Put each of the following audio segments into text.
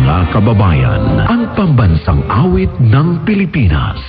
mga kababayan, ang pambansang awit ng Pilipinas.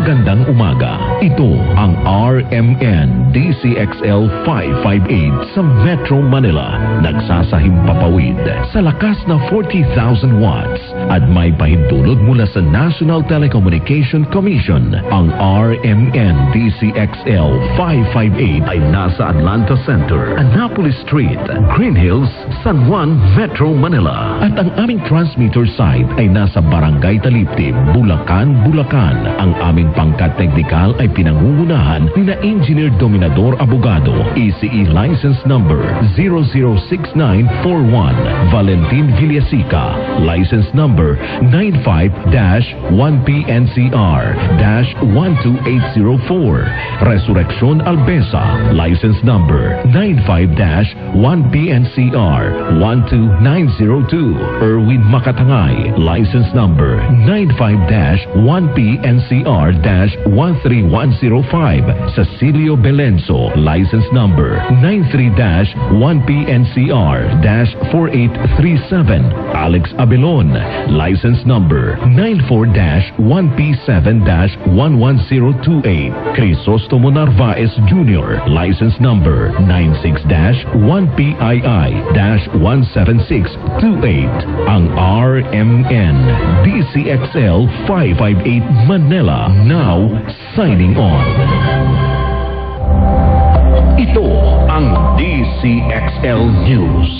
Magandang umaga. Ito ang RMN DCXL 558 sa Metro Manila. Nagsasahimpapawid sa lakas na 40,000 watts at may pahintulot mula sa National Telecommunication Commission. Ang RMN DCXL 558 ay nasa Atlanta Center, Annapolis Street, Green Hills, San Juan, Metro Manila. At ang aming transmitter site ay nasa Barangay Taliptib, Bulacan, Bulacan. Ang aming pangkat teknikal ay pinangungunahan ni na Engineer Dominador Abogado, ECE License Number 006941, Valentin Villasica, License Number 95-1PNCR-12804, Resurrección Albesa, License Number 95-1PNCR-12902, Erwin Makatangay, License Number 95-1PNCR-13105, Cecilio Belenso, License Number 93-1PNCR-4837, Alex Abelon, License Number 94-1P7-11028, Crisostomo Narvaez Jr., License Number 96-1PII-17628. Ang RMN DCXL 558 Manila now signing on. Ito ang DCXL News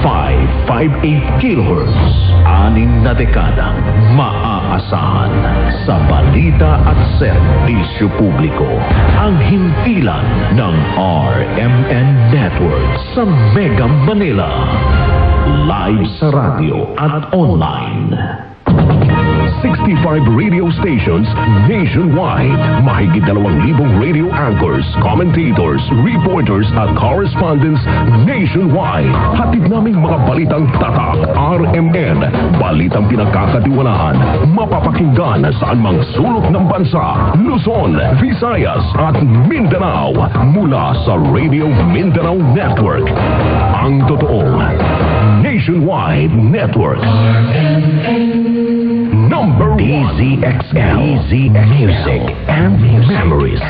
558 kHz, 6 na dekadang maaasahan sa balita at serbisyo publiko. Ang himpilan ng RMN Network sa Mega Manila. Live sa radio at online. 65 radio stations nationwide. Mahigit 2,000 radio anchors, commentators, reporters at correspondents nationwide. Hatid naming mga balitang tatak. RMN, balitang pinagkakatiwalaan, mapapakinggan saan mang sulok ng bansa, Luzon, Visayas at Mindanao mula sa Radio Mindanao Network. Ang totoong nationwide network. Number DZXL, Music and Memories.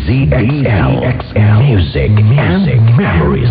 DZXL, Music and Memories.